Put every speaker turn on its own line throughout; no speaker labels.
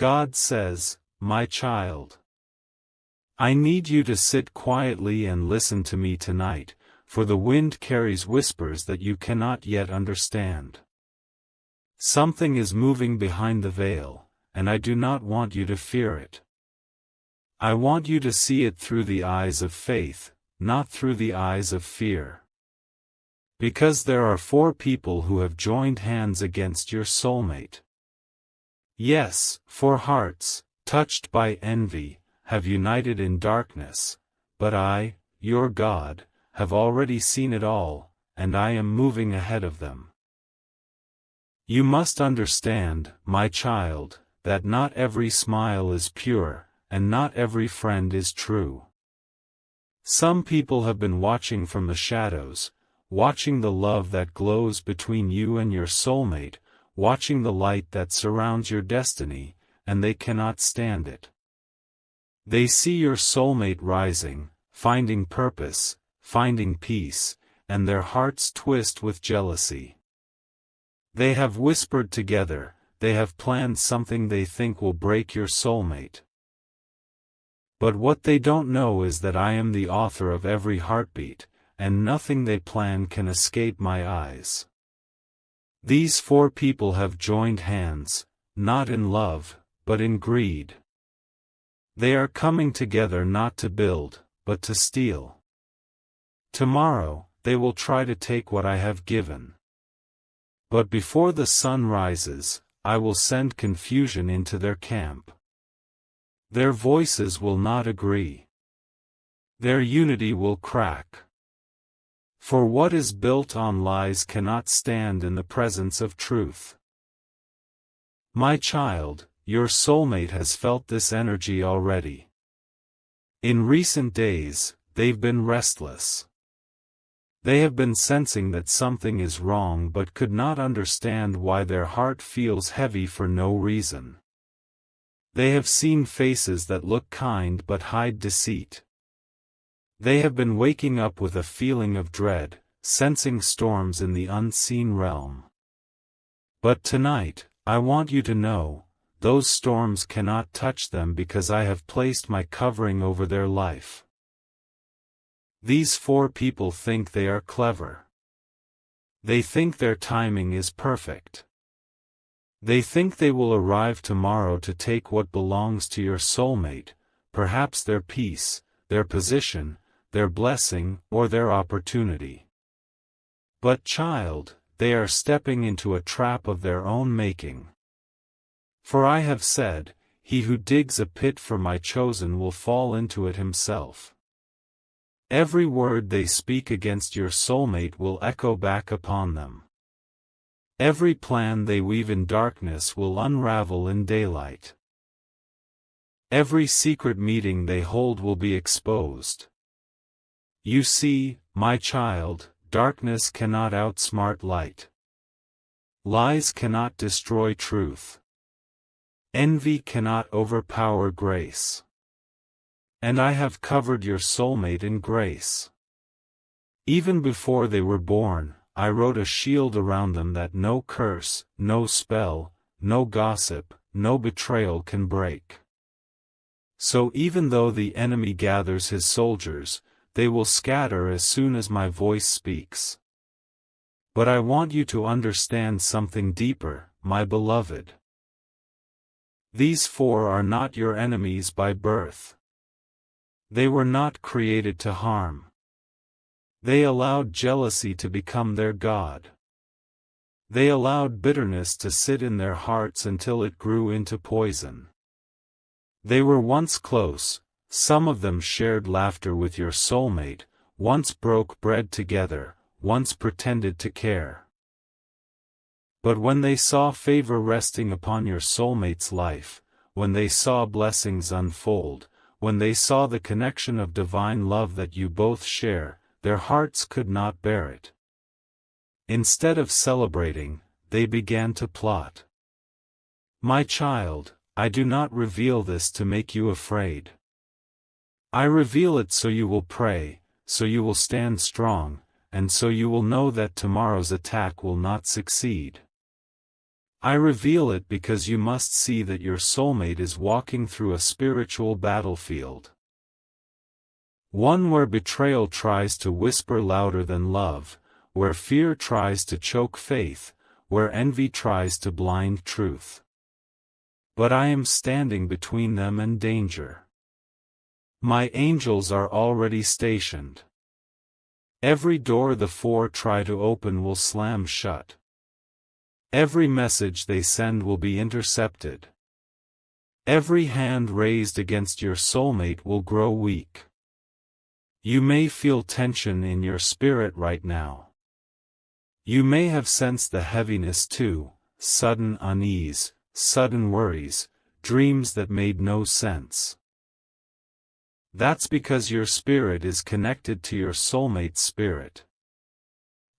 God says, my child. I need you to sit quietly and listen to me tonight, for the wind carries whispers that you cannot yet understand. Something is moving behind the veil, and I do not want you to fear it. I want you to see it through the eyes of faith, not through the eyes of fear. Because there are 4 people who have joined hands against your soulmate. Yes, 4 hearts, touched by envy, have united in darkness, but I, your God, have already seen it all, and I am moving ahead of them. You must understand, my child, that not every smile is pure, and not every friend is true. Some people have been watching from the shadows, watching the love that glows between you and your soulmate, watching the light that surrounds your destiny, and they cannot stand it. They see your soulmate rising, finding purpose, finding peace, and their hearts twist with jealousy. They have whispered together, they have planned something they think will break your soulmate. But what they don't know is that I am the author of every heartbeat, and nothing they plan can escape my eyes. These 4 people have joined hands, not in love, but in greed. They are coming together not to build, but to steal. Tomorrow, they will try to take what I have given. But before the sun rises, I will send confusion into their camp. Their voices will not agree. Their unity will crack. For what is built on lies cannot stand in the presence of truth. My child, your soulmate has felt this energy already. In recent days, they've been restless. They have been sensing that something is wrong but could not understand why their heart feels heavy for no reason. They have seen faces that look kind but hide deceit. They have been waking up with a feeling of dread, sensing storms in the unseen realm. But tonight, I want you to know, those storms cannot touch them because I have placed my covering over their life. These 4 people think they are clever. They think their timing is perfect. They think they will arrive tomorrow to take what belongs to your soulmate, perhaps their peace, their position, their blessing, or their opportunity. But child, they are stepping into a trap of their own making. For I have said, he who digs a pit for my chosen will fall into it himself. Every word they speak against your soulmate will echo back upon them. Every plan they weave in darkness will unravel in daylight. Every secret meeting they hold will be exposed. You see, my child, darkness cannot outsmart light. Lies cannot destroy truth. Envy cannot overpower grace. And I have covered your soulmate in grace. Even before they were born, I wrote a shield around them that no curse, no spell, no gossip, no betrayal can break. So even though the enemy gathers his soldiers, they will scatter as soon as my voice speaks. But I want you to understand something deeper, my beloved. These 4 are not your enemies by birth. They were not created to harm. They allowed jealousy to become their god. They allowed bitterness to sit in their hearts until it grew into poison. They were once close, some of them shared laughter with your soulmate, once broke bread together, once pretended to care. But when they saw favor resting upon your soulmate's life, when they saw blessings unfold, when they saw the connection of divine love that you both share, their hearts could not bear it. Instead of celebrating, they began to plot. My child, I do not reveal this to make you afraid. I reveal it so you will pray, so you will stand strong, and so you will know that tomorrow's attack will not succeed. I reveal it because you must see that your soulmate is walking through a spiritual battlefield. One where betrayal tries to whisper louder than love, where fear tries to choke faith, where envy tries to blind truth. But I am standing between them and danger. My angels are already stationed. Every door the four try to open will slam shut. Every message they send will be intercepted. Every hand raised against your soulmate will grow weak. You may feel tension in your spirit right now. You may have sensed the heaviness too, sudden unease, sudden worries, dreams that made no sense. That's because your spirit is connected to your soulmate's spirit.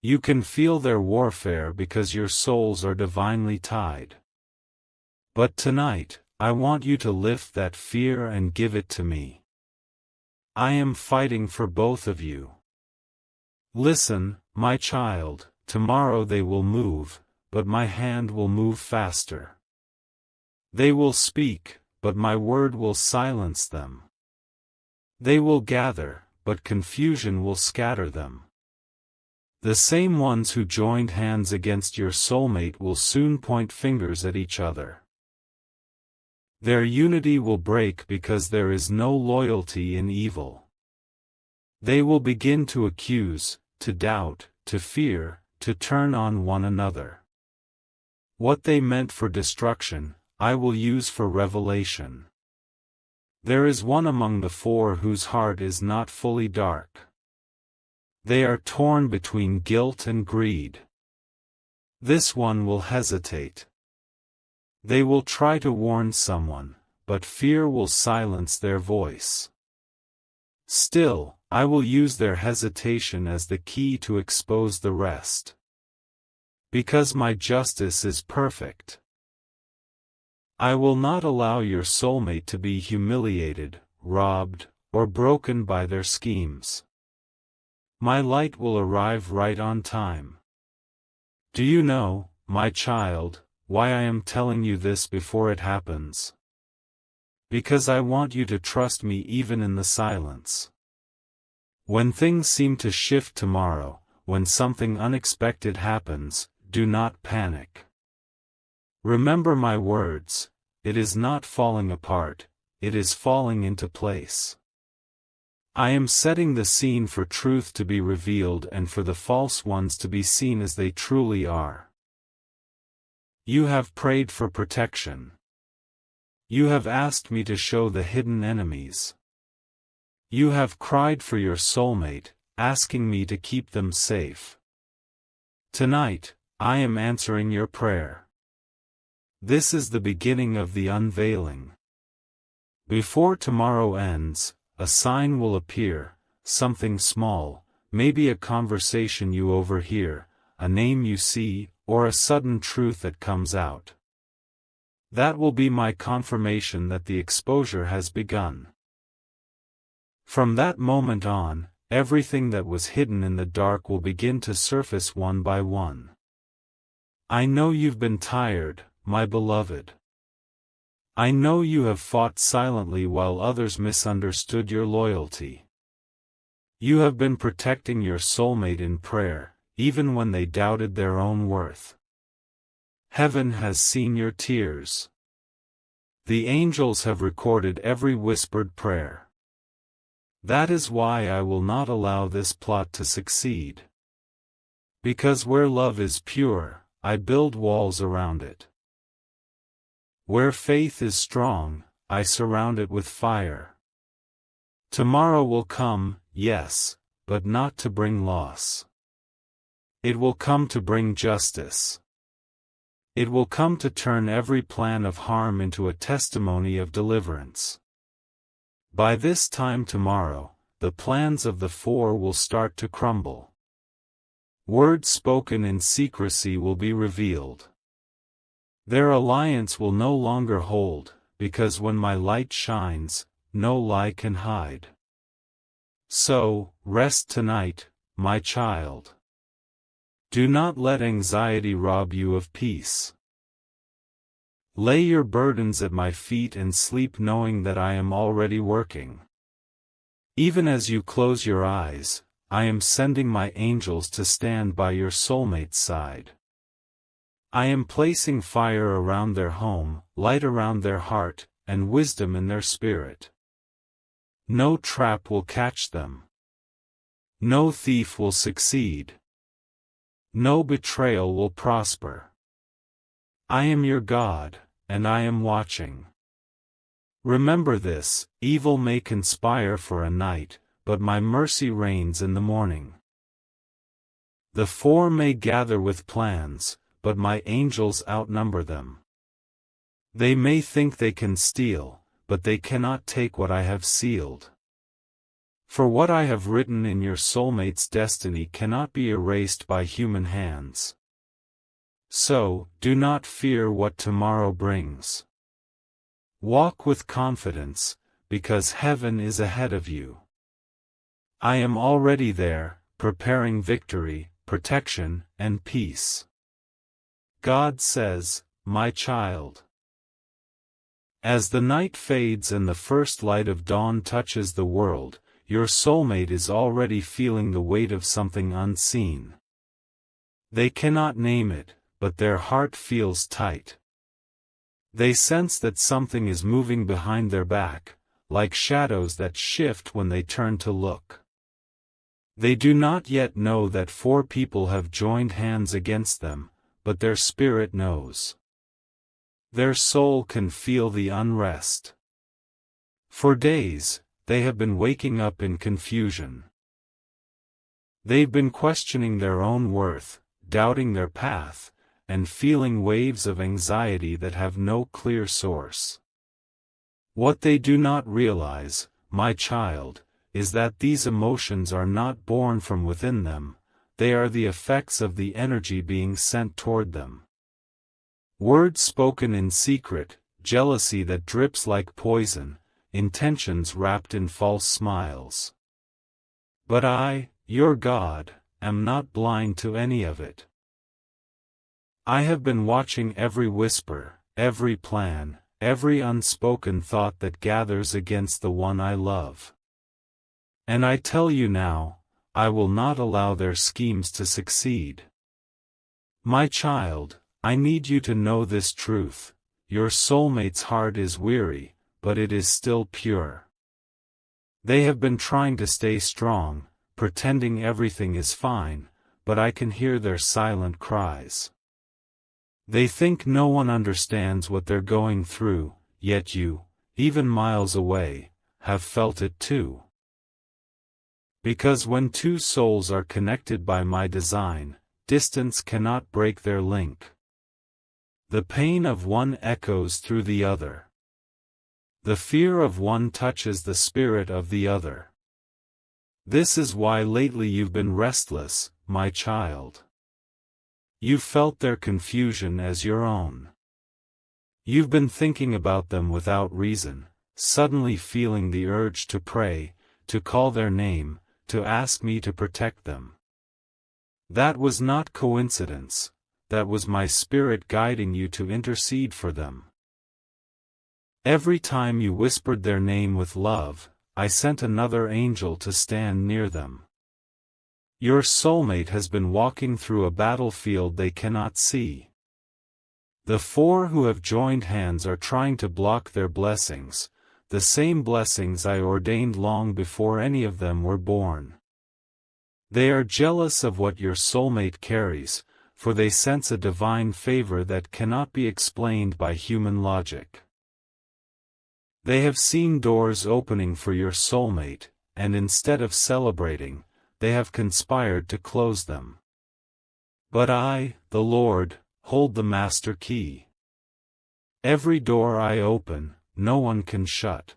You can feel their warfare because your souls are divinely tied. But tonight, I want you to lift that fear and give it to me. I am fighting for both of you. Listen, my child, tomorrow they will move, but my hand will move faster. They will speak, but my word will silence them. They will gather, but confusion will scatter them. The same ones who joined hands against your soulmate will soon point fingers at each other. Their unity will break because there is no loyalty in evil. They will begin to accuse, to doubt, to fear, to turn on one another. What they meant for destruction, I will use for revelation. There is one among the four whose heart is not fully dark. They are torn between guilt and greed. This one will hesitate. They will try to warn someone, but fear will silence their voice. Still, I will use their hesitation as the key to expose the rest. Because my justice is perfect. I will not allow your soulmate to be humiliated, robbed, or broken by their schemes. My light will arrive right on time. Do you know, my child, why I am telling you this before it happens? Because I want you to trust me even in the silence. When things seem to shift tomorrow, when something unexpected happens, do not panic. Remember my words, it is not falling apart, it is falling into place. I am setting the scene for truth to be revealed and for the false ones to be seen as they truly are. You have prayed for protection. You have asked me to show the hidden enemies. You have cried for your soulmate, asking me to keep them safe. Tonight, I am answering your prayer. This is the beginning of the unveiling. Before tomorrow ends, a sign will appear, something small, maybe a conversation you overhear, a name you see, or a sudden truth that comes out. That will be my confirmation that the exposure has begun. From that moment on, everything that was hidden in the dark will begin to surface one by one. I know you've been tired, my beloved. I know you have fought silently while others misunderstood your loyalty. You have been protecting your soulmate in prayer, even when they doubted their own worth. Heaven has seen your tears. The angels have recorded every whispered prayer. That is why I will not allow this plot to succeed. Because where love is pure, I build walls around it. Where faith is strong, I surround it with fire. Tomorrow will come, yes, but not to bring loss. It will come to bring justice. It will come to turn every plan of harm into a testimony of deliverance. By this time tomorrow, the plans of the four will start to crumble. Words spoken in secrecy will be revealed. Their alliance will no longer hold, because when my light shines, no lie can hide. So, rest tonight, my child. Do not let anxiety rob you of peace. Lay your burdens at my feet and sleep knowing that I am already working. Even as you close your eyes, I am sending my angels to stand by your soulmate's side. I am placing fire around their home, light around their heart, and wisdom in their spirit. No trap will catch them. No thief will succeed. No betrayal will prosper. I am your God, and I am watching. Remember this: evil may conspire for a night, but my mercy reigns in the morning. The four may gather with plans, but my angels outnumber them. They may think they can steal, but they cannot take what I have sealed. For what I have written in your soulmate's destiny cannot be erased by human hands. So, do not fear what tomorrow brings. Walk with confidence, because heaven is ahead of you. I am already there, preparing victory, protection, and peace. God says, my child. As the night fades and the first light of dawn touches the world, your soulmate is already feeling the weight of something unseen. They cannot name it, but their heart feels tight. They sense that something is moving behind their back, like shadows that shift when they turn to look. They do not yet know that four people have joined hands against them, but their spirit knows. Their soul can feel the unrest. For days, they have been waking up in confusion. They've been questioning their own worth, doubting their path, and feeling waves of anxiety that have no clear source. What they do not realize, my child, is that these emotions are not born from within them, they are the effects of the energy being sent toward them. Words spoken in secret, jealousy that drips like poison, intentions wrapped in false smiles. But I, your God, am not blind to any of it. I have been watching every whisper, every plan, every unspoken thought that gathers against the one I love. And I tell you now, I will not allow their schemes to succeed. My child, I need you to know this truth: your soulmate's heart is weary, but it is still pure. They have been trying to stay strong, pretending everything is fine, but I can hear their silent cries. They think no one understands what they're going through, yet you, even miles away, have felt it too. Because when two souls are connected by my design, distance cannot break their link. The pain of one echoes through the other. The fear of one touches the spirit of the other. This is why lately you've been restless, my child. You felt their confusion as your own. You've been thinking about them without reason, suddenly feeling the urge to pray, to call their name, to ask me to protect them. That was not coincidence, that was my spirit guiding you to intercede for them. Every time you whispered their name with love, I sent another angel to stand near them. Your soulmate has been walking through a battlefield they cannot see. The four who have joined hands are trying to block their blessings, the same blessings I ordained long before any of them were born. They are jealous of what your soulmate carries, for they sense a divine favor that cannot be explained by human logic. They have seen doors opening for your soulmate, and instead of celebrating, they have conspired to close them. But I, the Lord, hold the master key. Every door I open, no one can shut.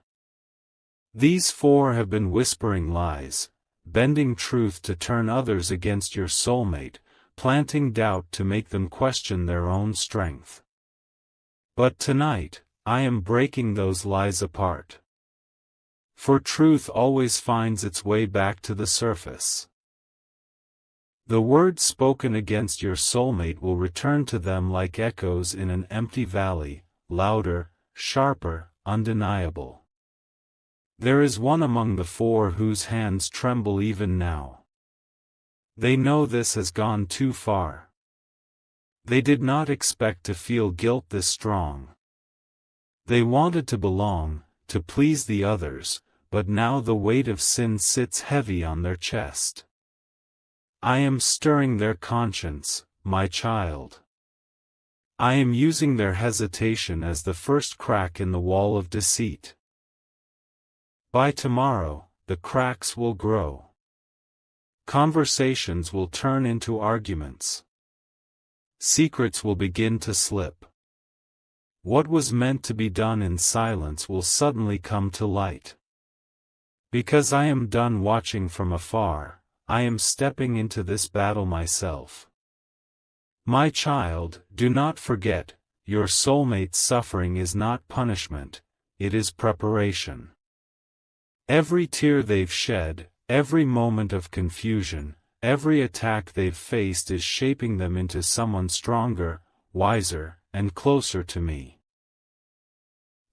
These four have been whispering lies, bending truth to turn others against your soulmate, planting doubt to make them question their own strength. But tonight, I am breaking those lies apart. For truth always finds its way back to the surface. The words spoken against your soulmate will return to them like echoes in an empty valley, louder, sharper, undeniable. There is one among the four whose hands tremble even now. They know this has gone too far. They did not expect to feel guilt this strong. They wanted to belong, to please the others, but now the weight of sin sits heavy on their chest. I am stirring their conscience, my child. I am using their hesitation as the first crack in the wall of deceit. By tomorrow, the cracks will grow. Conversations will turn into arguments. Secrets will begin to slip. What was meant to be done in silence will suddenly come to light. Because I am done watching from afar, I am stepping into this battle myself. My child, do not forget, your soulmate's suffering is not punishment, it is preparation. Every tear they've shed, every moment of confusion, every attack they've faced is shaping them into someone stronger, wiser, and closer to me.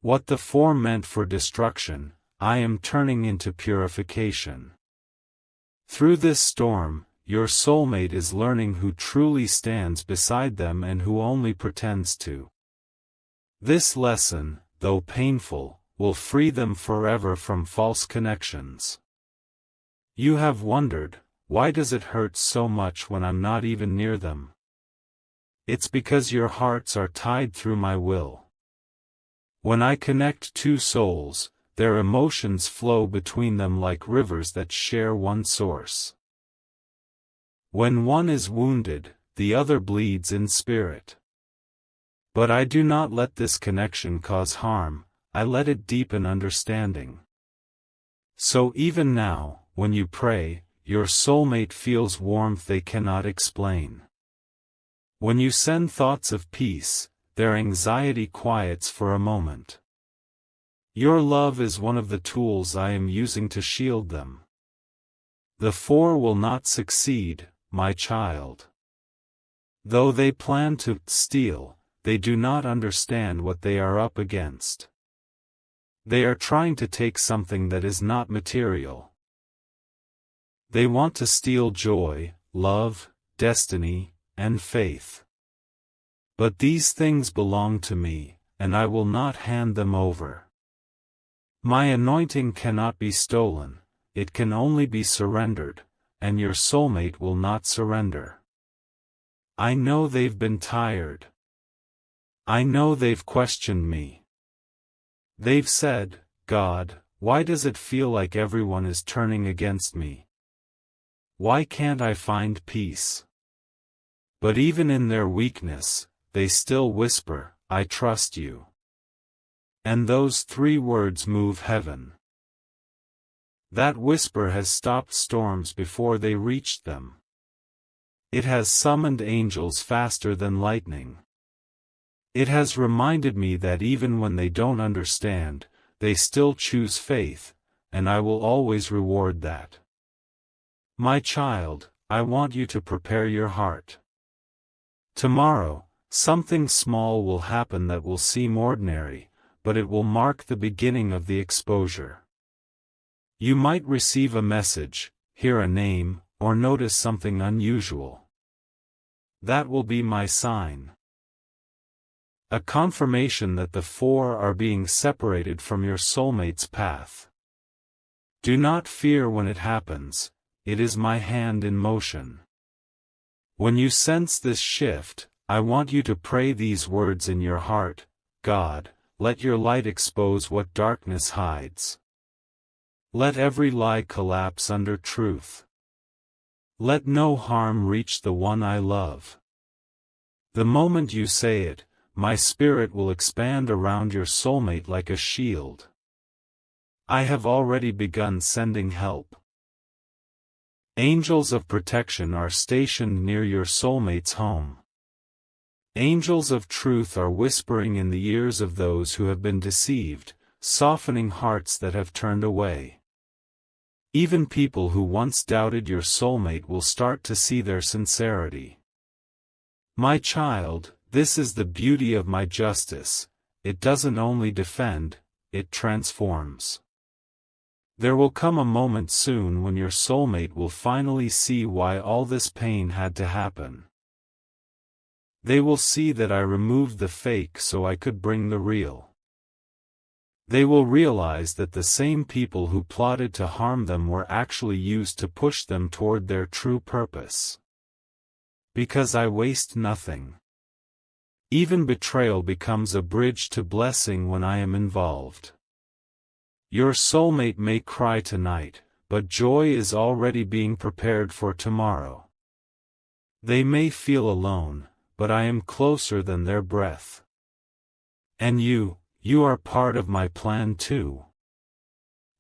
What the four meant for destruction, I am turning into purification. Through this storm, your soulmate is learning who truly stands beside them and who only pretends to. This lesson, though painful, will free them forever from false connections. You have wondered, why does it hurt so much when I'm not even near them? It's because your hearts are tied through my will. When I connect two souls, their emotions flow between them like rivers that share one source. When one is wounded, the other bleeds in spirit. But I do not let this connection cause harm, I let it deepen understanding. So even now, when you pray, your soulmate feels warmth they cannot explain. When you send thoughts of peace, their anxiety quiets for a moment. Your love is one of the tools I am using to shield them. The four will not succeed, my child. Though they plan to steal, they do not understand what they are up against. They are trying to take something that is not material. They want to steal joy, love, destiny, and faith. But these things belong to me, and I will not hand them over. My anointing cannot be stolen, it can only be surrendered, and your soulmate will not surrender. I know they've been tired. I know they've questioned me. They've said, God, why does it feel like everyone is turning against me? Why can't I find peace? But even in their weakness, they still whisper, I trust you. And those three words move heaven. That whisper has stopped storms before they reached them. It has summoned angels faster than lightning. It has reminded me that even when they don't understand, they still choose faith, and I will always reward that. My child, I want you to prepare your heart. Tomorrow, something small will happen that will seem ordinary, but it will mark the beginning of the exposure. You might receive a message, hear a name, or notice something unusual. That will be my sign. A confirmation that the four are being separated from your soulmate's path. Do not fear when it happens, it is my hand in motion. When you sense this shift, I want you to pray these words in your heart, God, let your light expose what darkness hides. Let every lie collapse under truth. Let no harm reach the one I love. The moment you say it, my spirit will expand around your soulmate like a shield. I have already begun sending help. Angels of protection are stationed near your soulmate's home. Angels of truth are whispering in the ears of those who have been deceived, softening hearts that have turned away. Even people who once doubted your soulmate will start to see their sincerity. My child, this is the beauty of my justice. it doesn't only defend, it transforms. There will come a moment soon when your soulmate will finally see why all this pain had to happen. They will see that I removed the fake so I could bring the real. They will realize that the same people who plotted to harm them were actually used to push them toward their true purpose. Because I waste nothing. Even betrayal becomes a bridge to blessing when I am involved. Your soulmate may cry tonight, but joy is already being prepared for tomorrow. They may feel alone, but I am closer than their breath. And you are part of my plan too.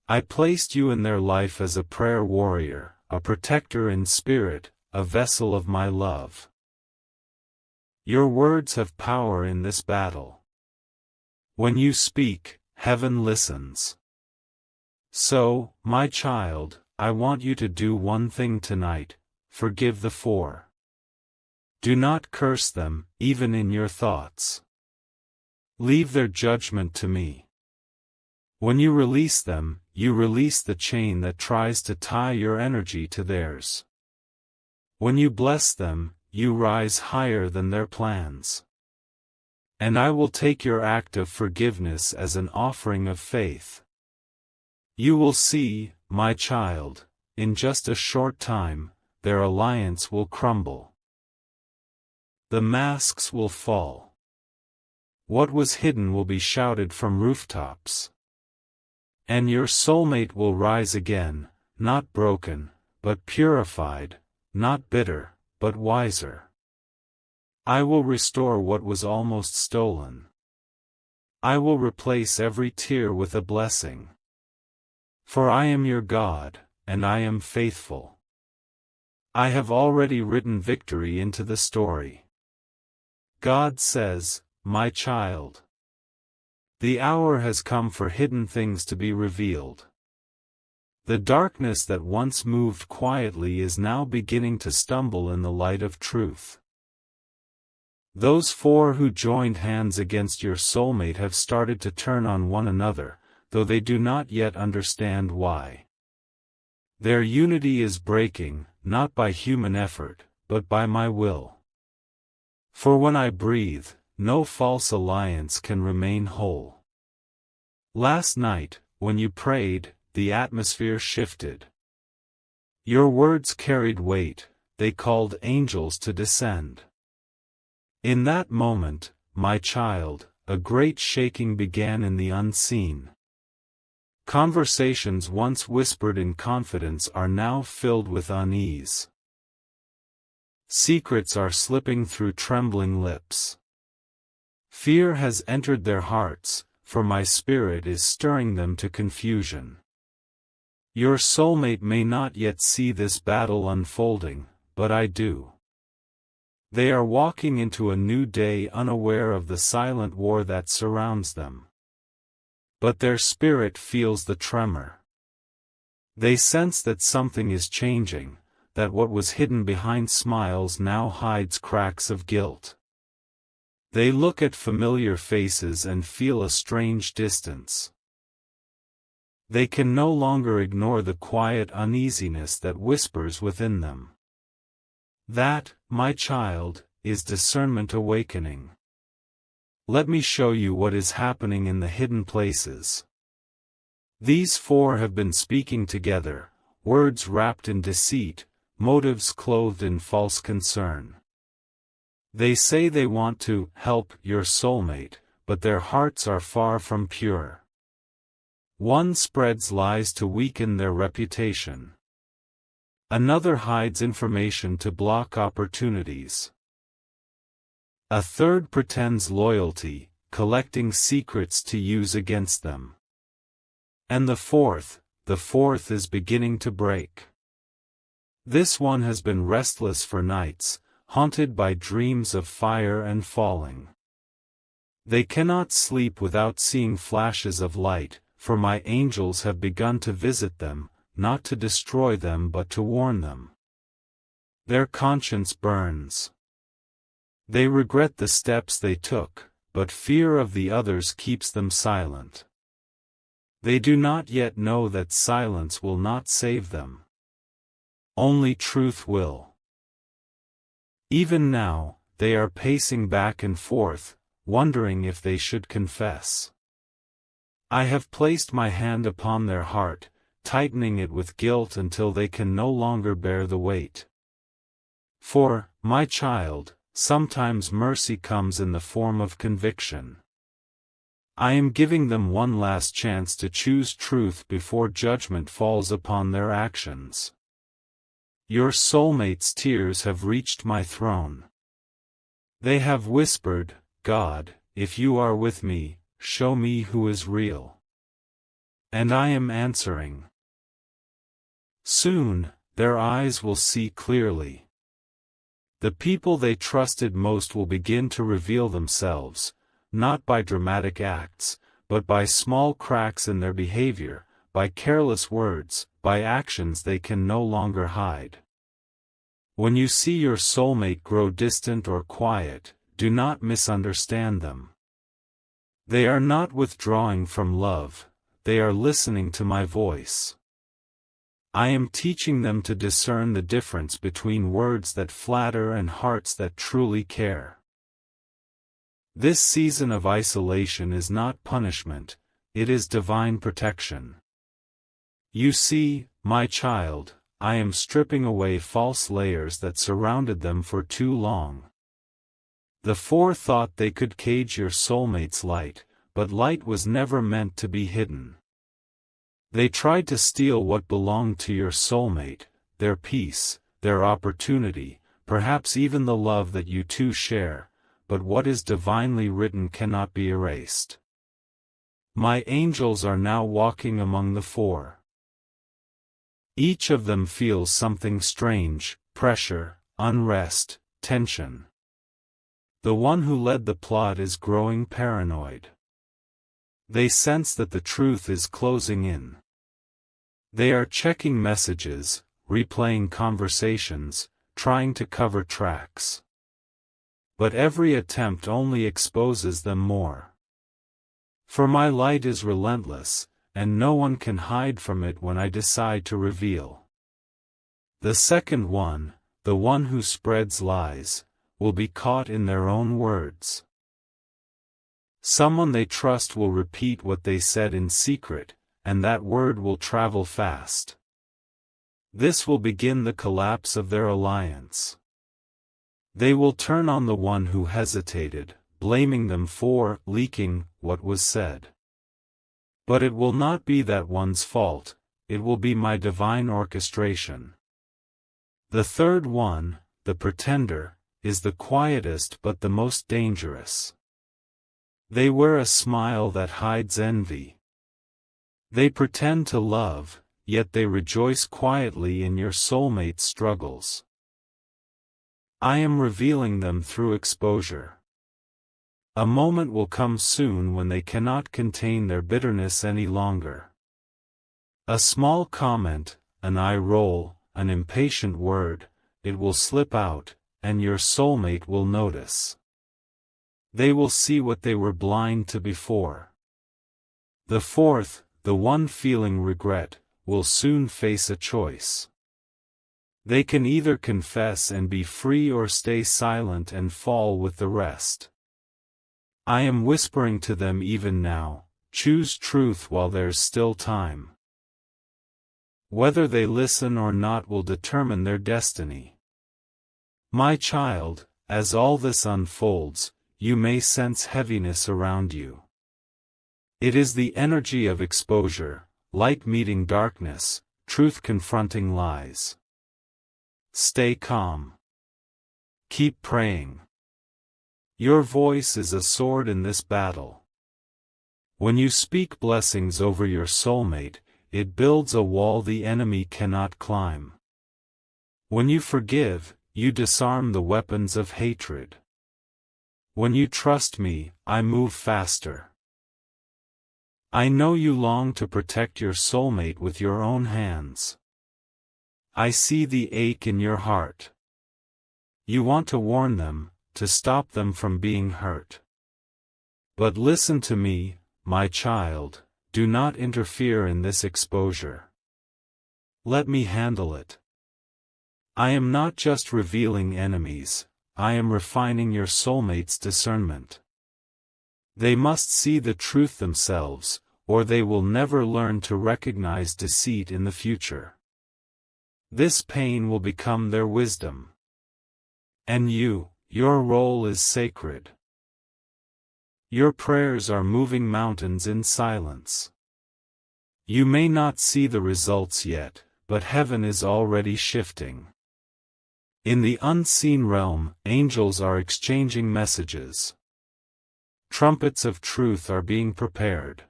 I placed you in their life as a prayer warrior, a protector in spirit, a vessel of my love. Your words have power in this battle. When you speak, heaven listens. So, my child, I want you to do one thing tonight: forgive the four. Do not curse them, even in your thoughts. Leave their judgment to me. When you release them, you release the chain that tries to tie your energy to theirs. When you bless them, you rise higher than their plans. And I will take your act of forgiveness as an offering of faith. You will see, my child, in just a short time, their alliance will crumble. The masks will fall. What was hidden will be shouted from rooftops. And your soulmate will rise again, not broken, but purified, not bitter, but wiser. I will restore what was almost stolen. I will replace every tear with a blessing. For I am your God, and I am faithful. I have already written victory into the story. God says, my child. The hour has come for hidden things to be revealed. The darkness that once moved quietly is now beginning to stumble in the light of truth. Those four who joined hands against your soulmate have started to turn on one another, though they do not yet understand why. Their unity is breaking, not by human effort, but by my will. For when I breathe, no false alliance can remain whole. Last night, when you prayed, the atmosphere shifted. Your words carried weight, they called angels to descend. In that moment, my child, a great shaking began in the unseen. Conversations once whispered in confidence are now filled with unease. Secrets are slipping through trembling lips. Fear has entered their hearts, for my spirit is stirring them to confusion. Your soulmate may not yet see this battle unfolding, but I do. They are walking into a new day unaware of the silent war that surrounds them. But their spirit feels the tremor. They sense that something is changing, that what was hidden behind smiles now hides cracks of guilt. They look at familiar faces and feel a strange distance. They can no longer ignore the quiet uneasiness that whispers within them. That, my child, is discernment awakening. Let me show you what is happening in the hidden places. These four have been speaking together, words wrapped in deceit, motives clothed in false concern. They say they want to help your soulmate, but their hearts are far from pure. One spreads lies to weaken their reputation. Another hides information to block opportunities. A third pretends loyalty, collecting secrets to use against them. And the fourth is beginning to break. This one has been restless for nights, haunted by dreams of fire and falling. They cannot sleep without seeing flashes of light, for my angels have begun to visit them, not to destroy them but to warn them. Their conscience burns. They regret the steps they took, but fear of the others keeps them silent. They do not yet know that silence will not save them. Only truth will. Even now, they are pacing back and forth, wondering if they should confess. I have placed my hand upon their heart, tightening it with guilt until they can no longer bear the weight. For, my child, sometimes mercy comes in the form of conviction. I am giving them one last chance to choose truth before judgment falls upon their actions. Your soulmate's tears have reached my throne. They have whispered, God, if you are with me, show me who is real. And I am answering. Soon, their eyes will see clearly. The people they trusted most will begin to reveal themselves, not by dramatic acts, but by small cracks in their behavior, by careless words, by actions they can no longer hide. When you see your soulmate grow distant or quiet, do not misunderstand them. They are not withdrawing from love, they are listening to my voice. I am teaching them to discern the difference between words that flatter and hearts that truly care. This season of isolation is not punishment, it is divine protection. You see, my child, I am stripping away false layers that surrounded them for too long. The four thought they could cage your soulmate's light, but light was never meant to be hidden. They tried to steal what belonged to your soulmate, their peace, their opportunity, perhaps even the love that you two share, but what is divinely written cannot be erased. My angels are now walking among the four. Each of them feels something strange, pressure, unrest, tension. The one who led the plot is growing paranoid. They sense that the truth is closing in. They are checking messages, replaying conversations, trying to cover tracks. But every attempt only exposes them more. For my light is relentless, and no one can hide from it when I decide to reveal. The second one, the one who spreads lies, will be caught in their own words. Someone they trust will repeat what they said in secret, and that word will travel fast. This will begin the collapse of their alliance. They will turn on the one who hesitated, blaming them for leaking what was said. But it will not be that one's fault, it will be my divine orchestration. The third one, the pretender, is the quietest but the most dangerous. They wear a smile that hides envy. They pretend to love, yet they rejoice quietly in your soulmate's struggles. I am revealing them through exposure. A moment will come soon when they cannot contain their bitterness any longer. A small comment, an eye roll, an impatient word, it will slip out, and your soulmate will notice. They will see what they were blind to before. The fourth, the one feeling regret, will soon face a choice. They can either confess and be free or stay silent and fall with the rest. I am whispering to them even now, choose truth while there's still time. Whether they listen or not will determine their destiny. My child, as all this unfolds, you may sense heaviness around you. It is the energy of exposure, light meeting darkness, truth confronting lies. Stay calm. Keep praying. Your voice is a sword in this battle. When you speak blessings over your soulmate, it builds a wall the enemy cannot climb. When you forgive, you disarm the weapons of hatred. When you trust me, I move faster. I know you long to protect your soulmate with your own hands. I see the ache in your heart. You want to warn them, to stop them from being hurt. But listen to me, my child, do not interfere in this exposure. Let me handle it. I am not just revealing enemies, I am refining your soulmate's discernment. They must see the truth themselves, or they will never learn to recognize deceit in the future. This pain will become their wisdom. And your role is sacred. Your prayers are moving mountains in silence. You may not see the results yet, but heaven is already shifting. In the unseen realm, angels are exchanging messages. Trumpets of truth are being prepared.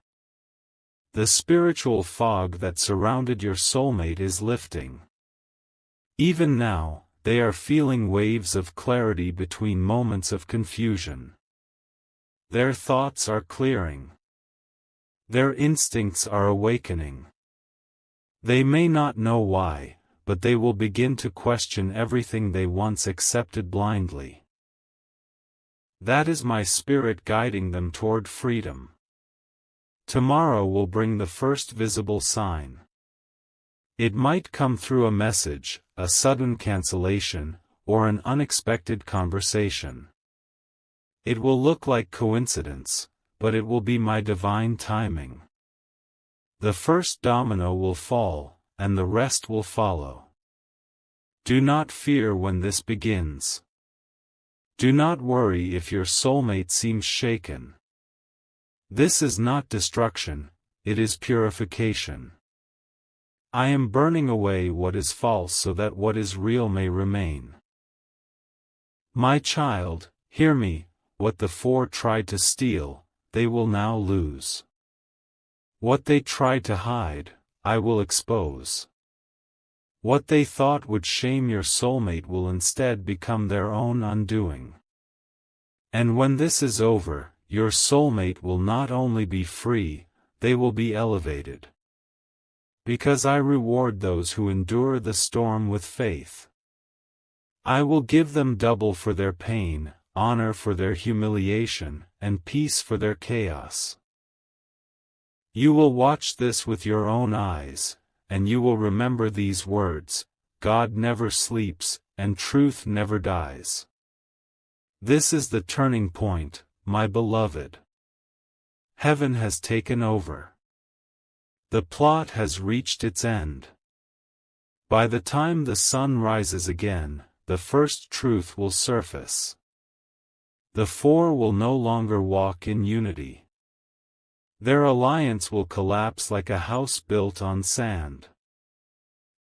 The spiritual fog that surrounded your soulmate is lifting. Even now, they are feeling waves of clarity between moments of confusion. Their thoughts are clearing. Their instincts are awakening. They may not know why, but they will begin to question everything they once accepted blindly. That is my spirit guiding them toward freedom. Tomorrow will bring the first visible sign. It might come through a message, a sudden cancellation, or an unexpected conversation. It will look like coincidence, but it will be my divine timing. The first domino will fall, and the rest will follow. Do not fear when this begins. Do not worry if your soulmate seems shaken. This is not destruction, it is purification. I am burning away what is false so that what is real may remain. My child, hear me, what the four tried to steal, they will now lose. What they tried to hide, I will expose. What they thought would shame your soulmate will instead become their own undoing. And when this is over, your soulmate will not only be free, they will be elevated. Because I reward those who endure the storm with faith. I will give them double for their pain, honor for their humiliation, and peace for their chaos. You will watch this with your own eyes, and you will remember these words: God never sleeps, and truth never dies. This is the turning point, my beloved. Heaven has taken over. The plot has reached its end. By the time the sun rises again, the first truth will surface. The four will no longer walk in unity. Their alliance will collapse like a house built on sand.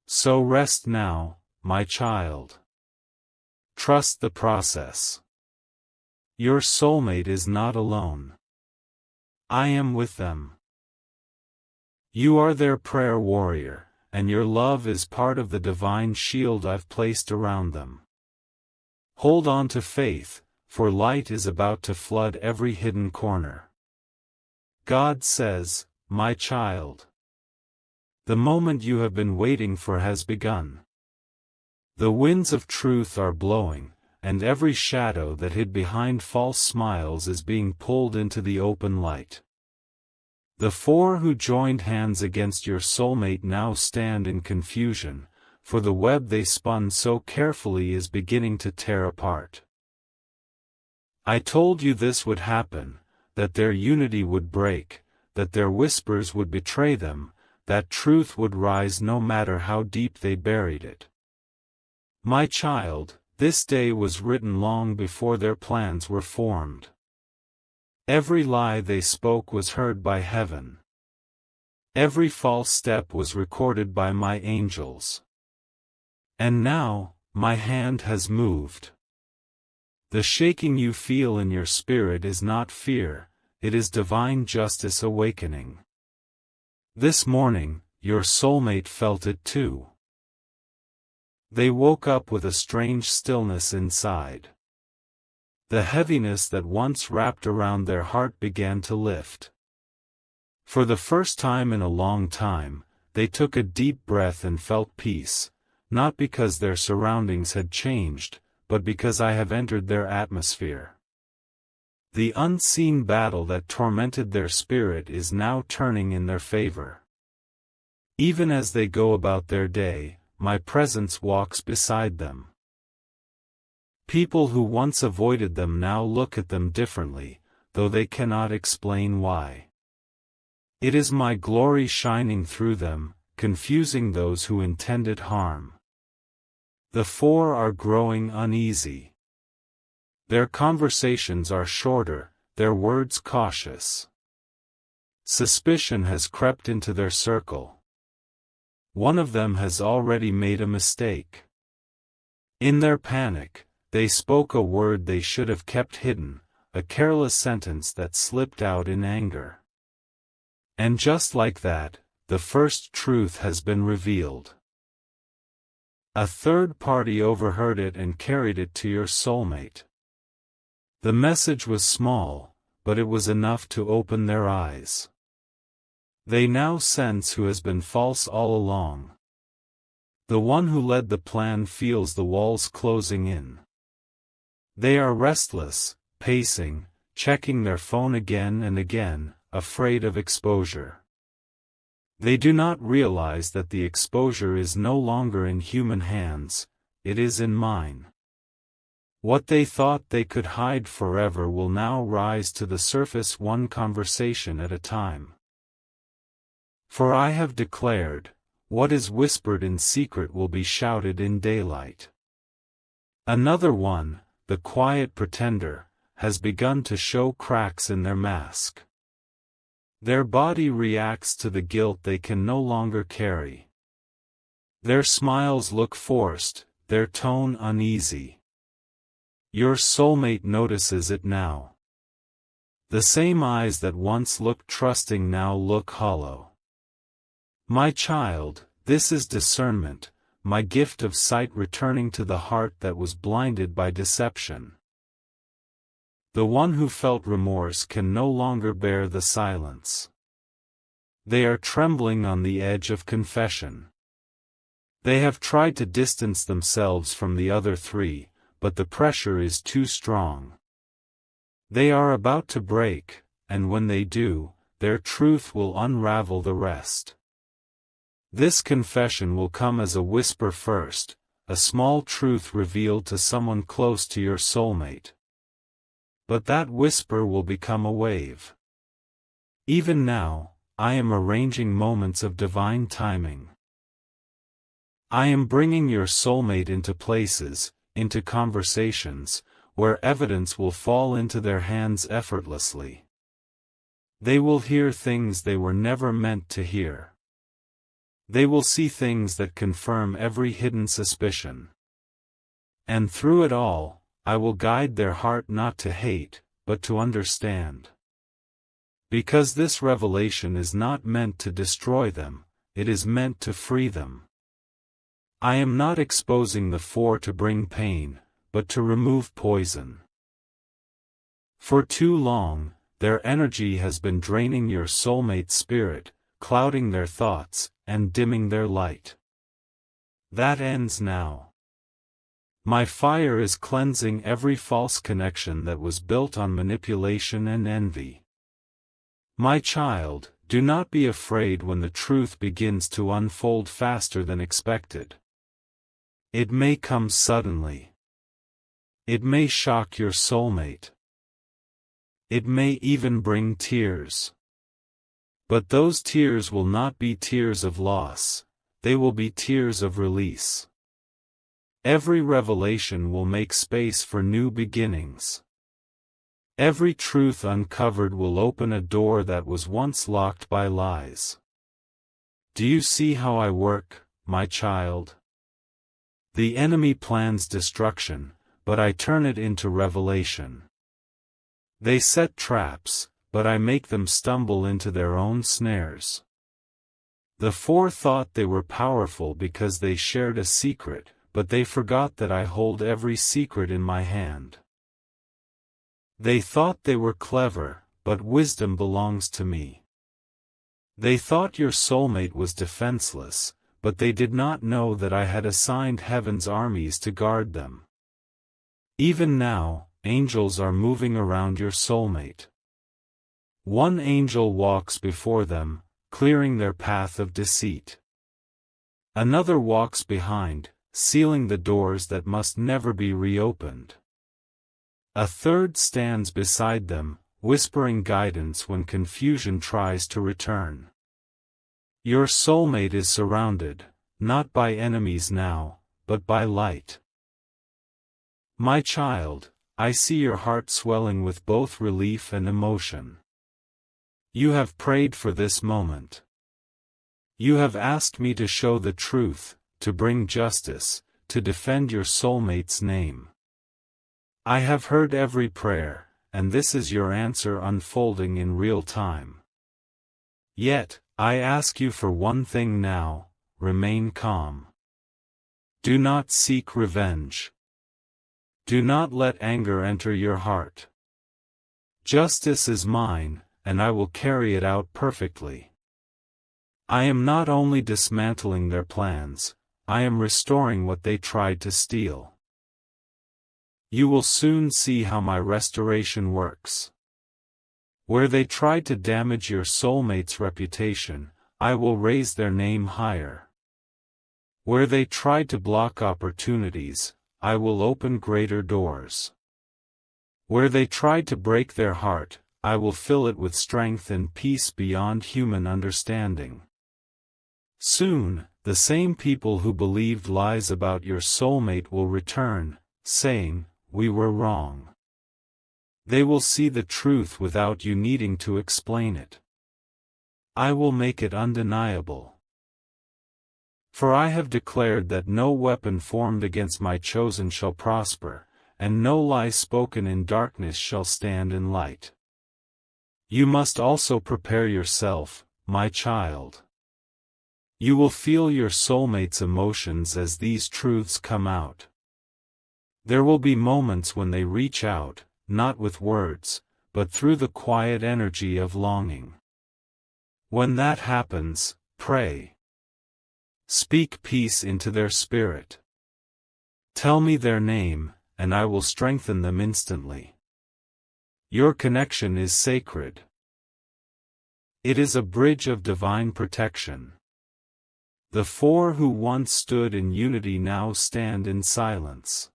So rest now, my child. Trust the process. Your soulmate is not alone. I am with them. You are their prayer warrior, and your love is part of the divine shield I've placed around them. Hold on to faith, for light is about to flood every hidden corner. God says, my child, the moment you have been waiting for has begun. The winds of truth are blowing, and every shadow that hid behind false smiles is being pulled into the open light. The four who joined hands against your soulmate now stand in confusion, for the web they spun so carefully is beginning to tear apart. I told you this would happen, that their unity would break, that their whispers would betray them, that truth would rise no matter how deep they buried it. My child, this day was written long before their plans were formed. Every lie they spoke was heard by heaven. Every false step was recorded by my angels. And now, my hand has moved. The shaking you feel in your spirit is not fear, it is divine justice awakening. This morning, your soulmate felt it too. They woke up with a strange stillness inside. The heaviness that once wrapped around their heart began to lift. For the first time in a long time, they took a deep breath and felt peace, not because their surroundings had changed, but because I have entered their atmosphere. The unseen battle that tormented their spirit is now turning in their favor. Even as they go about their day, my presence walks beside them. People who once avoided them now look at them differently, though they cannot explain why. It is my glory shining through them, confusing those who intended harm. The four are growing uneasy. Their conversations are shorter, their words cautious. Suspicion has crept into their circle. One of them has already made a mistake. In their panic, they spoke a word they should have kept hidden, a careless sentence that slipped out in anger. And just like that, the first truth has been revealed. A third party overheard it and carried it to your soulmate. The message was small, but it was enough to open their eyes. They now sense who has been false all along. The one who led the plan feels the walls closing in. They are restless, pacing, checking their phone again and again, afraid of exposure. They do not realize that the exposure is no longer in human hands, it is in mine. What they thought they could hide forever will now rise to the surface, one conversation at a time. For I have declared, what is whispered in secret will be shouted in daylight. Another one, the quiet pretender, has begun to show cracks in their mask. Their body reacts to the guilt they can no longer carry. Their smiles look forced, their tone uneasy. Your soulmate notices it now. The same eyes that once looked trusting now look hollow. My child, this is discernment, my gift of sight returning to the heart that was blinded by deception. The one who felt remorse can no longer bear the silence. They are trembling on the edge of confession. They have tried to distance themselves from the other three, but the pressure is too strong. They are about to break, and when they do, their truth will unravel the rest. This confession will come as a whisper first, a small truth revealed to someone close to your soulmate. But that whisper will become a wave. Even now, I am arranging moments of divine timing. I am bringing your soulmate into places, into conversations, where evidence will fall into their hands effortlessly. They will hear things they were never meant to hear. They will see things that confirm every hidden suspicion. And through it all, I will guide their heart not to hate, but to understand. Because this revelation is not meant to destroy them, it is meant to free them. I am not exposing the four to bring pain, but to remove poison. For too long, their energy has been draining your soulmate's spirit, clouding their thoughts, and dimming their light. That ends now. My fire is cleansing every false connection that was built on manipulation and envy. My child, do not be afraid when the truth begins to unfold faster than expected. It may come suddenly. It may shock your soulmate. It may even bring tears. But those tears will not be tears of loss, they will be tears of release. Every revelation will make space for new beginnings. Every truth uncovered will open a door that was once locked by lies. Do you see how I work, my child? The enemy plans destruction, but I turn it into revelation. They set traps, but I make them stumble into their own snares. The four thought they were powerful because they shared a secret, but they forgot that I hold every secret in my hand. They thought they were clever, but wisdom belongs to me. They thought your soulmate was defenseless, but they did not know that I had assigned heaven's armies to guard them. Even now, angels are moving around your soulmate. One angel walks before them, clearing their path of deceit. Another walks behind, sealing the doors that must never be reopened. A third stands beside them, whispering guidance when confusion tries to return. Your soulmate is surrounded, not by enemies now, but by light. My child, I see your heart swelling with both relief and emotion. You have prayed for this moment. You have asked me to show the truth, to bring justice, to defend your soulmate's name. I have heard every prayer, and this is your answer unfolding in real time. Yet, I ask you for one thing now: remain calm. Do not seek revenge. Do not let anger enter your heart. Justice is mine, and I will carry it out perfectly. I am not only dismantling their plans, I am restoring what they tried to steal. You will soon see how my restoration works. Where they tried to damage your soulmate's reputation, I will raise their name higher. Where they tried to block opportunities, I will open greater doors. Where they tried to break their heart, I will fill it with strength and peace beyond human understanding. Soon, the same people who believed lies about your soulmate will return, saying, "We were wrong." They will see the truth without you needing to explain it. I will make it undeniable. For I have declared that no weapon formed against my chosen shall prosper, and no lie spoken in darkness shall stand in light. You must also prepare yourself, my child. You will feel your soulmate's emotions as these truths come out. There will be moments when they reach out, not with words, but through the quiet energy of longing. When that happens, pray. Speak peace into their spirit. Tell me their name, and I will strengthen them instantly. Your connection is sacred. It is a bridge of divine protection. The four who once stood in unity now stand in silence.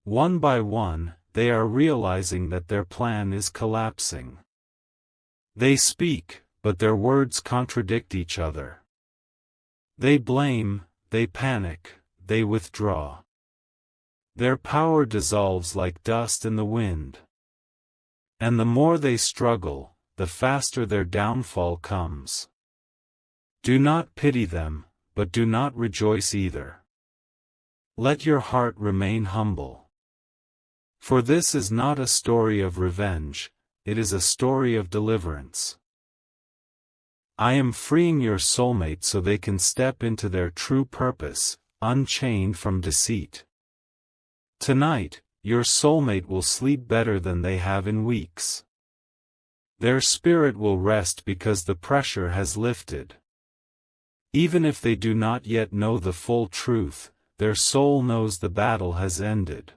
One by one, they are realizing that their plan is collapsing. They speak, but their words contradict each other. They blame, they panic, they withdraw. Their power dissolves like dust in the wind. And the more they struggle, the faster their downfall comes. Do not pity them, but do not rejoice either. Let your heart remain humble. For this is not a story of revenge, it is a story of deliverance. I am freeing your soulmate so they can step into their true purpose, unchained from deceit. Tonight, your soulmate will sleep better than they have in weeks. Their spirit will rest because the pressure has lifted. Even if they do not yet know the full truth, their soul knows the battle has ended.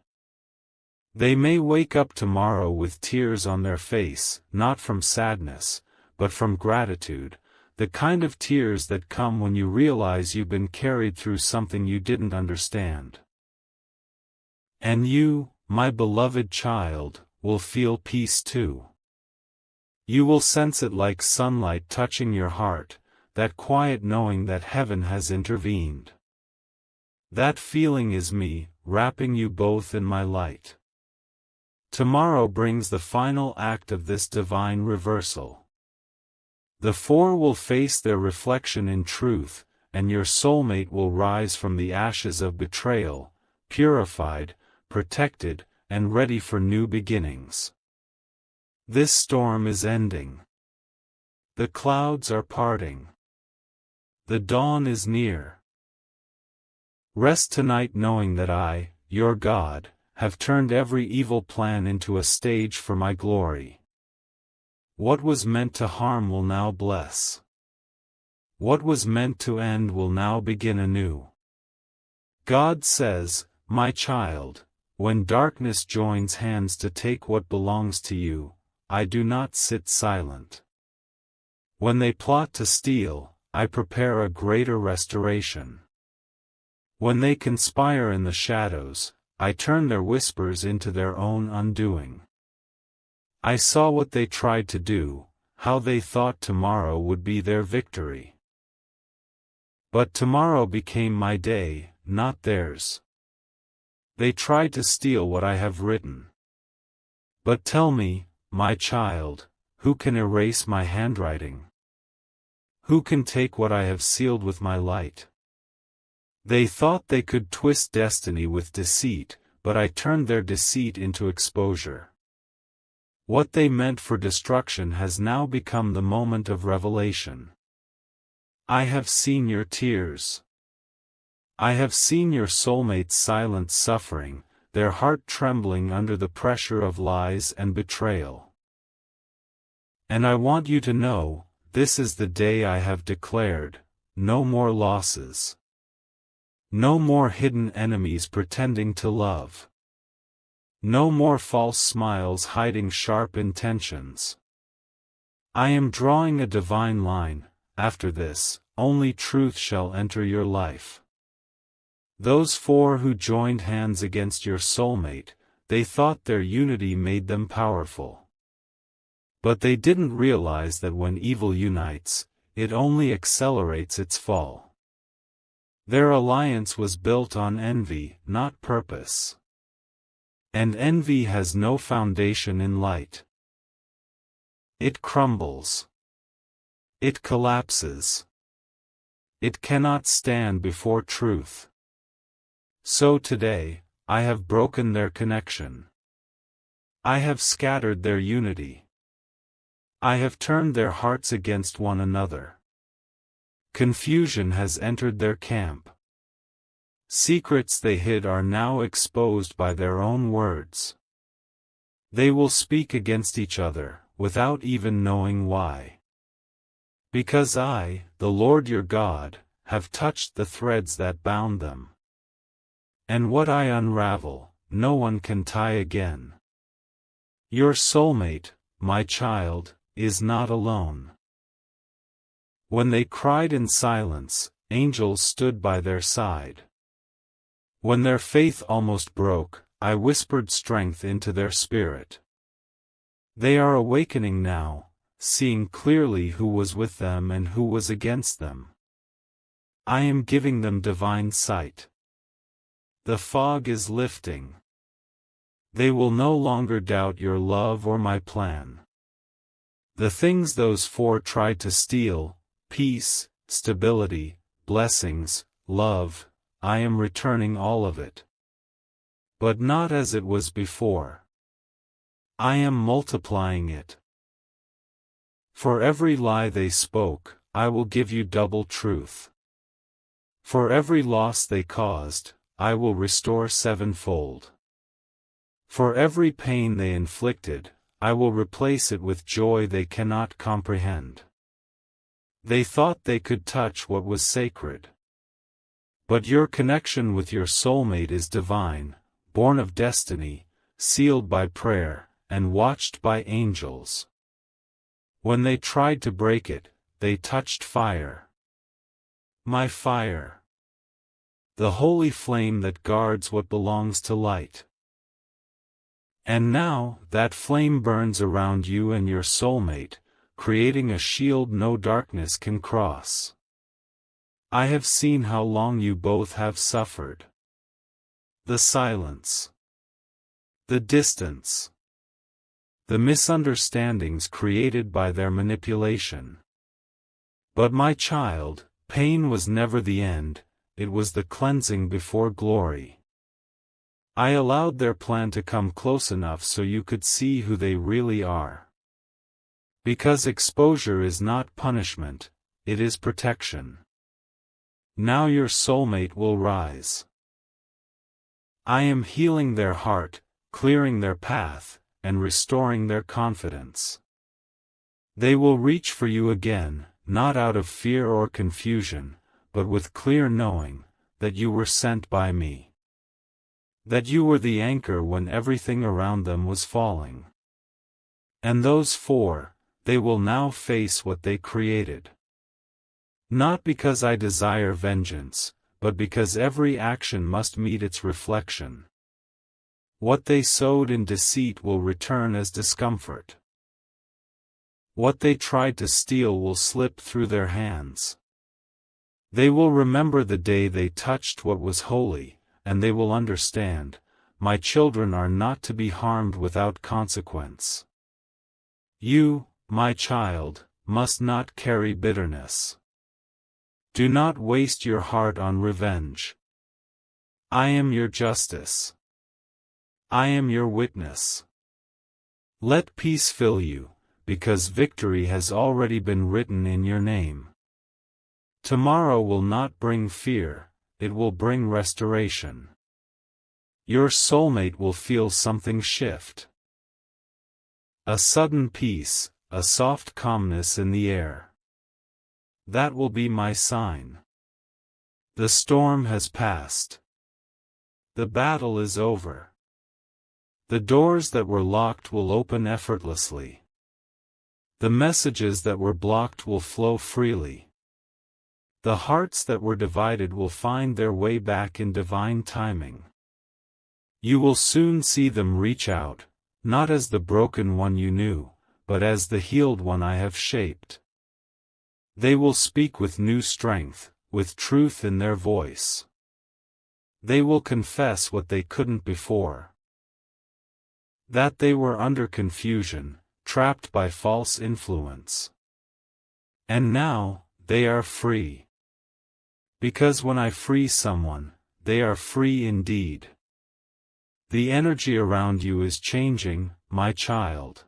They may wake up tomorrow with tears on their face, not from sadness, but from gratitude, the kind of tears that come when you realize you've been carried through something you didn't understand. And you, my beloved child, will feel peace too. You will sense it like sunlight touching your heart, that quiet knowing that heaven has intervened. That feeling is me, wrapping you both in my light. Tomorrow brings the final act of this divine reversal. The four will face their reflection in truth, and your soulmate will rise from the ashes of betrayal, purified, protected, and ready for new beginnings. This storm is ending. The clouds are parting. The dawn is near. Rest tonight knowing that I, your God, have turned every evil plan into a stage for my glory. What was meant to harm will now bless. What was meant to end will now begin anew. God says, my child, When darkness joins hands to take what belongs to you, I do not sit silent. When they plot to steal, I prepare a greater restoration. When they conspire in the shadows, I turn their whispers into their own undoing. I saw what they tried to do, how they thought tomorrow would be their victory. But tomorrow became my day, not theirs. They tried to steal what I have written. But tell me, my child, who can erase my handwriting? Who can take what I have sealed with my light? They thought they could twist destiny with deceit, but I turned their deceit into exposure. What they meant for destruction has now become the moment of revelation. I have seen your tears. I have seen your soulmate's silent suffering, their heart trembling under the pressure of lies and betrayal. And I want you to know, this is the day I have declared, no more losses. No more hidden enemies pretending to love. No more false smiles hiding sharp intentions. I am drawing a divine line. After this, only truth shall enter your life. Those four who joined hands against your soulmate, they thought their unity made them powerful. But they didn't realize that when evil unites, it only accelerates its fall. Their alliance was built on envy, not purpose. And envy has no foundation in light. It crumbles. It collapses. It cannot stand before truth. So today, I have broken their connection. I have scattered their unity. I have turned their hearts against one another. Confusion has entered their camp. Secrets they hid are now exposed by their own words. They will speak against each other, without even knowing why. Because I, the Lord your God, have touched the threads that bound them. And what I unravel, no one can tie again. Your soulmate, my child, is not alone. When they cried in silence, angels stood by their side. When their faith almost broke, I whispered strength into their spirit. They are awakening now, seeing clearly who was with them and who was against them. I am giving them divine sight. The fog is lifting. They will no longer doubt your love or my plan. The things those four tried to steal, peace, stability, blessings, love, I am returning all of it. But not as it was before. I am multiplying it. For every lie they spoke, I will give you double truth. For every loss they caused, I will restore sevenfold. For every pain they inflicted, I will replace it with joy they cannot comprehend. They thought they could touch what was sacred. But your connection with your soulmate is divine, born of destiny, sealed by prayer, and watched by angels. When they tried to break it, they touched fire. My fire. The holy flame that guards what belongs to light. And now, that flame burns around you and your soulmate, creating a shield no darkness can cross. I have seen how long you both have suffered. The silence. The distance. The misunderstandings created by their manipulation. But my child, pain was never the end, it was the cleansing before glory. I allowed their plan to come close enough so you could see who they really are. Because exposure is not punishment, it is protection. Now your soulmate will rise. I am healing their heart, clearing their path, and restoring their confidence. They will reach for you again, not out of fear or confusion, but with clear knowing that you were sent by me. That you were the anchor when everything around them was falling. And those 4, they will now face what they created. Not because I desire vengeance, but because every action must meet its reflection. What they sowed in deceit will return as discomfort. What they tried to steal will slip through their hands. They will remember the day they touched what was holy, and they will understand, my children are not to be harmed without consequence. You, my child, must not carry bitterness. Do not waste your heart on revenge. I am your justice. I am your witness. Let peace fill you, because victory has already been written in your name. Tomorrow will not bring fear, it will bring restoration. Your soulmate will feel something shift. A sudden peace, a soft calmness in the air. That will be my sign. The storm has passed. The battle is over. The doors that were locked will open effortlessly. The messages that were blocked will flow freely. The hearts that were divided will find their way back in divine timing. You will soon see them reach out, not as the broken one you knew, but as the healed one I have shaped. They will speak with new strength, with truth in their voice. They will confess what they couldn't before. That they were under confusion, trapped by false influence. And now, they are free. Because when I free someone, they are free indeed. The energy around you is changing, my child.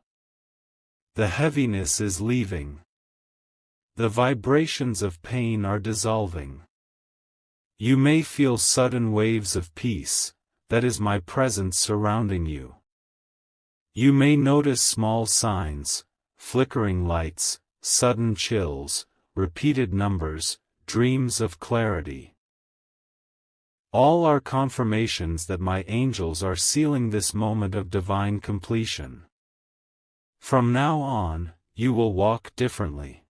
The heaviness is leaving. The vibrations of pain are dissolving. You may feel sudden waves of peace, that is my presence surrounding you. You may notice small signs, flickering lights, sudden chills, repeated numbers, dreams of clarity. All are confirmations that my angels are sealing this moment of divine completion. From now on, you will walk differently.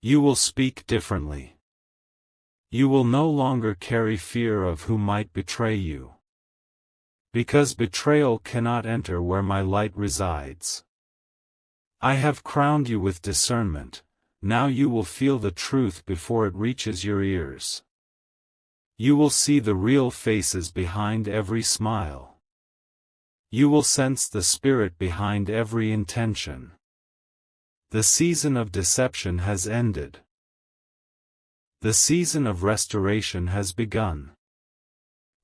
You will speak differently. You will no longer carry fear of who might betray you. Because betrayal cannot enter where my light resides. I have crowned you with discernment, now you will feel the truth before it reaches your ears. You will see the real faces behind every smile. You will sense the spirit behind every intention. The season of deception has ended. The season of restoration has begun.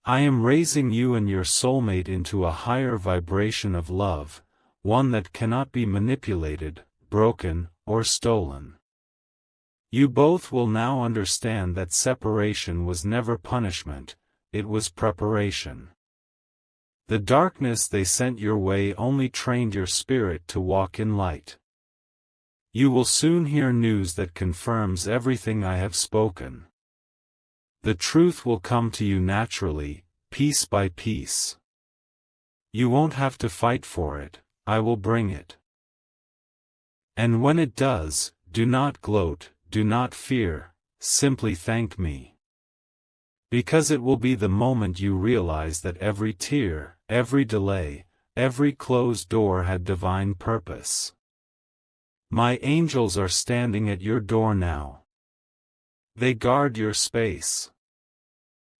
I am raising you and your soulmate into a higher vibration of love, one that cannot be manipulated, broken, or stolen. You both will now understand that separation was never punishment, it was preparation. The darkness they sent your way only trained your spirit to walk in light. You will soon hear news that confirms everything I have spoken. The truth will come to you naturally, piece by piece. You won't have to fight for it, I will bring it. And when it does, do not gloat, do not fear, simply thank me. Because it will be the moment you realize that every tear, every delay, every closed door had divine purpose. My angels are standing at your door now. They guard your space.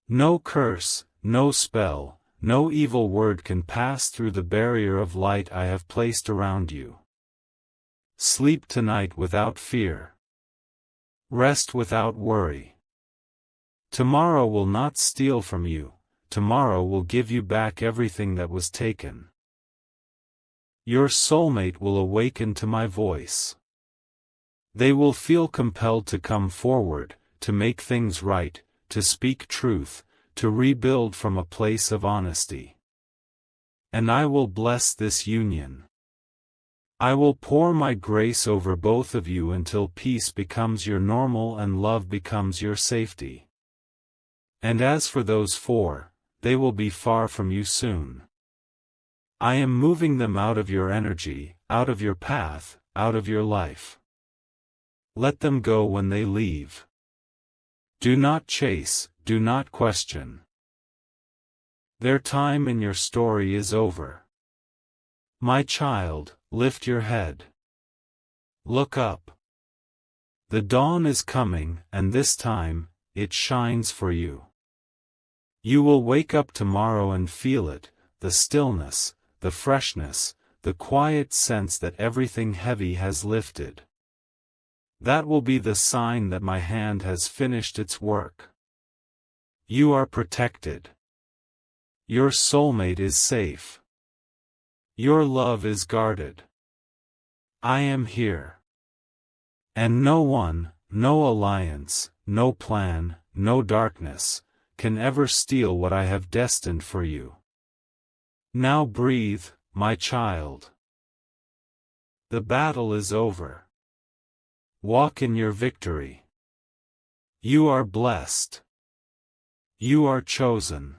No curse, no spell, no evil word can pass through the barrier of light I have placed around you. Sleep tonight without fear. Rest without worry. Tomorrow will not steal from you, tomorrow will give you back everything that was taken. Your soulmate will awaken to my voice. They will feel compelled to come forward, to make things right, to speak truth, to rebuild from a place of honesty. And I will bless this union. I will pour my grace over both of you until peace becomes your normal and love becomes your safety. And as for those 4, they will be far from you soon. I am moving them out of your energy, out of your path, out of your life. Let them go when they leave. Do not chase, do not question. Their time in your story is over. My child, lift your head. Look up. The dawn is coming, and this time, it shines for you. You will wake up tomorrow and feel it, the stillness, the freshness, the quiet sense that everything heavy has lifted. That will be the sign that my hand has finished its work. You are protected. Your soulmate is safe. Your love is guarded. I am here. And no one, no alliance, no plan, no darkness, can ever steal what I have destined for you. Now breathe, my child. The battle is over. Walk in your victory. You are blessed. You are chosen.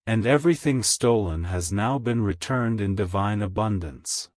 And everything stolen has now been returned in divine abundance.